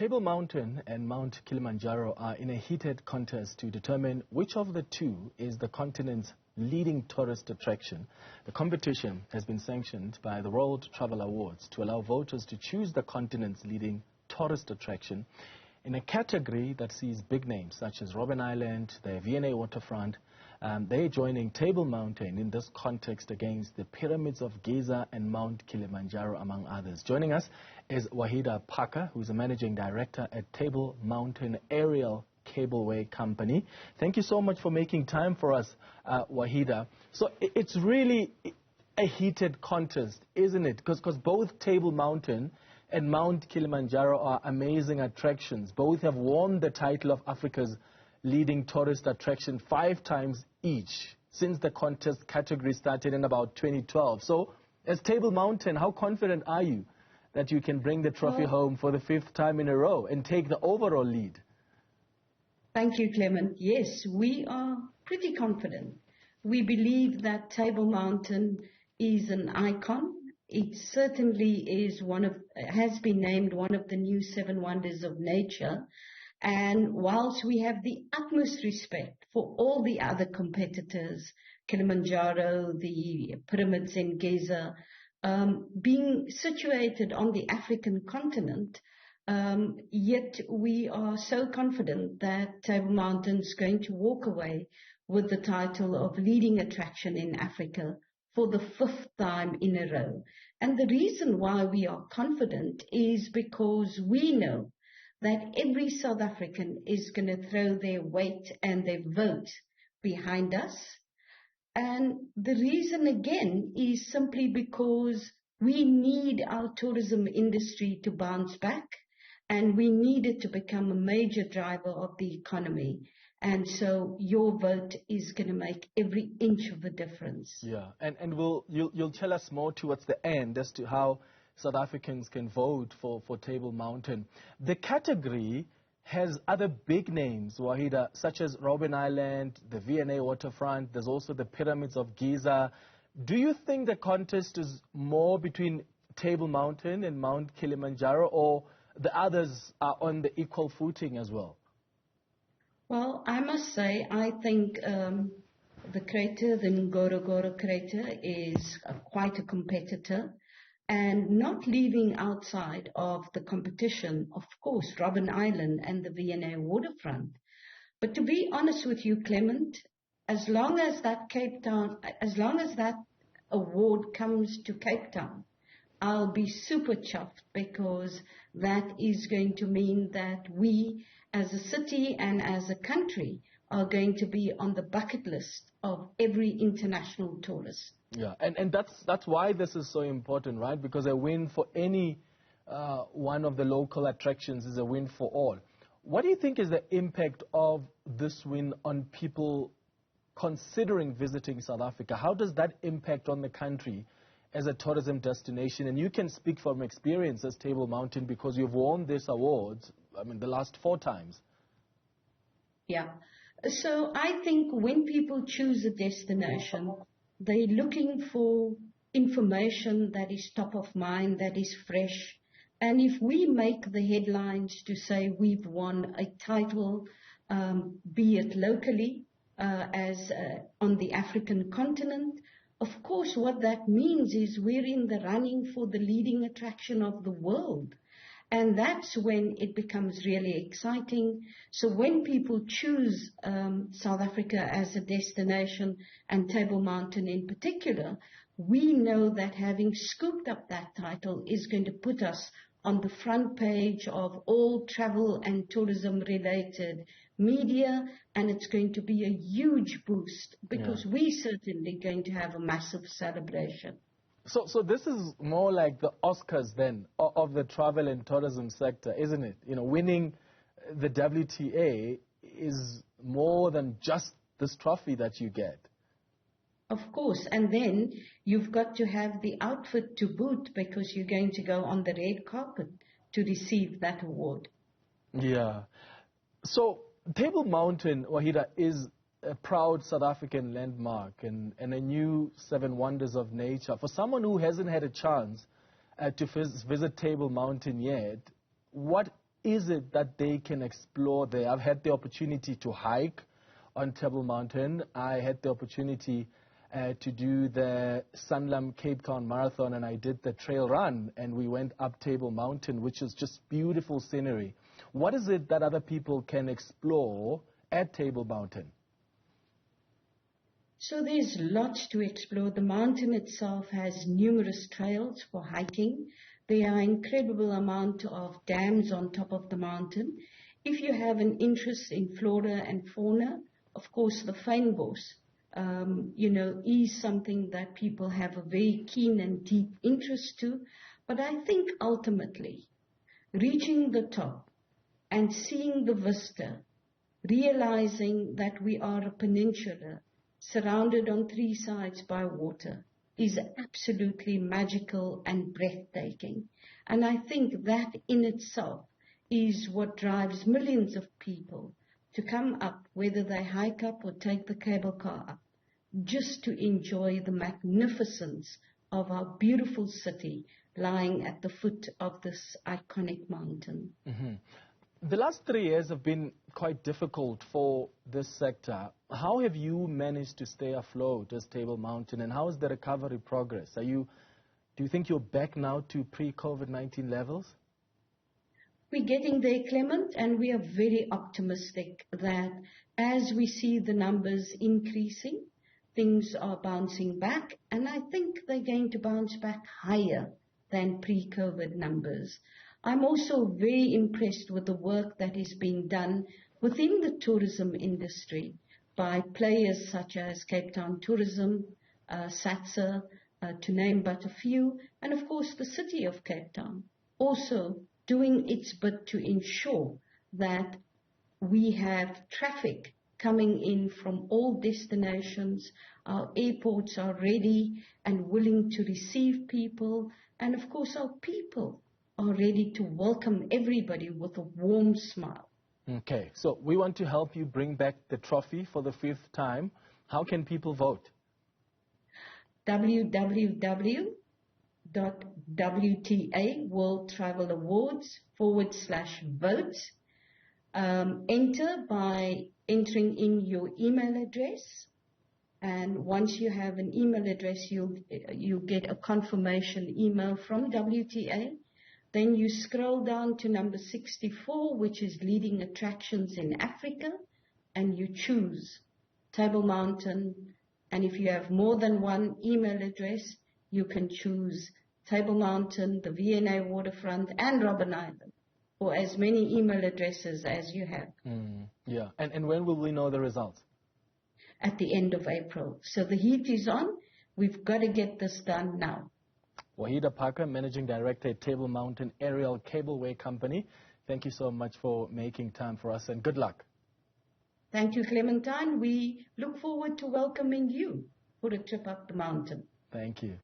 Table Mountain and Mount Kilimanjaro are in a heated contest to determine which of the two is the continent's leading tourist attraction. The competition has been sanctioned by the World Travel Awards to allow voters to choose the continent's leading tourist attraction in a category that sees big names such as Robben Island, the V&A waterfront. They're joining Table Mountain in this context against the pyramids of Giza and Mount Kilimanjaro, among others. Joining us is Wahida Parke, who's a managing director at Table Mountain Aerial Cableway Company. Thank you so much for making time for us, Wahida. So it's really a heated contest, isn't it? Because both Table Mountain and Mount Kilimanjaro are amazing attractions. Both have won the title of Africa's leading tourist attraction 5 times each since the contest category started in about 2012. So as Table Mountain, how confident are you that you can bring the trophy home for the 5th time in a row and take the overall lead? Thank you, Clement. Yes, we are pretty confident. We believe that Table Mountain is an icon. It certainly is has been named one of the new 7 wonders of nature. And whilst we have the utmost respect for all the other competitors, Kilimanjaro, the pyramids in Giza, being situated on the African continent, yet we are so confident that Table Mountain is going to walk away with the title of leading attraction in Africa for the 5th time in a row. And the reason why we are confident is because we know that every South African is going to throw their weight and their vote behind us. And the reason again is simply because we need our tourism industry to bounce back, and we need it to become a major driver of the economy. And so your vote is going to make every inch of the difference. Yeah, and you'll tell us more towards the end as to how South Africans can vote for Table Mountain. The category has other big names, Wahida, such as Robben Island, the V&A waterfront. There's also the pyramids of Giza. Do you think the contest is more between Table Mountain and Mount Kilimanjaro, or the others are on the equal footing as well? Well, I must say, I think the crater, the Ngorongoro crater, is quite a competitor. And not leaving outside of the competition, of course, Robben Island and the V&A waterfront. But to be honest with you, Clement, as long as that award comes to Cape Town, I'll be super chuffed, because that is going to mean that we as a city and as a country are going to be on the bucket list of every international tourist. Yeah, and that's why this is so important, right? Because a win for any one of the local attractions is a win for all. What do you think is the impact of this win on people considering visiting South Africa? How does that impact on the country as a tourism destination? And you can speak from experience as Table Mountain, because you've won this award, I mean, the last 4 times. Yeah. So I think when people choose a destination, they're looking for information that is top of mind, that is fresh. And if we make the headlines to say we've won a title, be it locally, as on the African continent, of course what that means is we're in the running for the leading attraction of the world. And that's when it becomes really exciting. So when people choose South Africa as a destination, and Table Mountain in particular, we know that having scooped up that title is going to put us on the front page of all travel and tourism related media, and it's going to be a huge boost, because we're certainly going to have a massive celebration. So this is more like the Oscars then of the travel and tourism sector, isn't it? You know, winning the WTA is more than just this trophy that you get. Of course, and then you've got to have the outfit to boot, because you're going to go on the red carpet to receive that award. Yeah. So Table Mountain, Wahida, is a proud South African landmark and a new 7 wonders of nature. For someone who hasn't had a chance to visit Table Mountain yet, what is it that they can explore there? I've had the opportunity to hike on Table Mountain. I had the opportunity to do the Sanlam Cape Town Marathon, and I did the trail run, and we went up Table Mountain, which is just beautiful scenery. What is it that other people can explore at Table Mountain? So there's lots to explore. The mountain itself has numerous trails for hiking. There are incredible amount of dams on top of the mountain. If you have an interest in flora and fauna, of course the fynbos, is something that people have a very keen and deep interest to. But I think ultimately, reaching the top and seeing the vista, realizing that we are a peninsula surrounded on three sides by water, is absolutely magical and breathtaking. And I think that in itself is what drives millions of people to come up, whether they hike up or take the cable car up, just to enjoy the magnificence of our beautiful city lying at the foot of this iconic mountain. Mm-hmm. The last 3 years have been quite difficult for this sector. How have you managed to stay afloat as Table Mountain, and how is the recovery progress? Do you think you're back now to pre-COVID-19 levels? We're getting there, Clement, and we are very optimistic that as we see the numbers increasing, things are bouncing back, and I think they're going to bounce back higher than pre-COVID numbers. I'm also very impressed with the work that is being done within the tourism industry by players such as Cape Town Tourism, SATSA, to name but a few, and of course the city of Cape Town, also doing its bit to ensure that we have traffic coming in from all destinations. Our airports are ready and willing to receive people, and of course our people are ready to welcome everybody with a warm smile. Okay, so we want to help you bring back the trophy for the 5th time. How can people vote? www.WTA World Travel Awards /vote. Enter by entering in your email address, and once you have an email address, you'll get a confirmation email from WTA. Then you scroll down to number 64, which is leading attractions in Africa, and you choose Table Mountain. And if you have more than one email address, you can choose Table Mountain, the V&A Waterfront, and Robben Island, or as many email addresses as you have. Yeah, and when will we know the results? At the end of April. So the heat is on. We've got to get this done now. Wahida Parke, Managing Director at Table Mountain Aerial Cableway Company. Thank you so much for making time for us, and good luck. Thank you, Clementine. We look forward to welcoming you for a trip up the mountain. Thank you.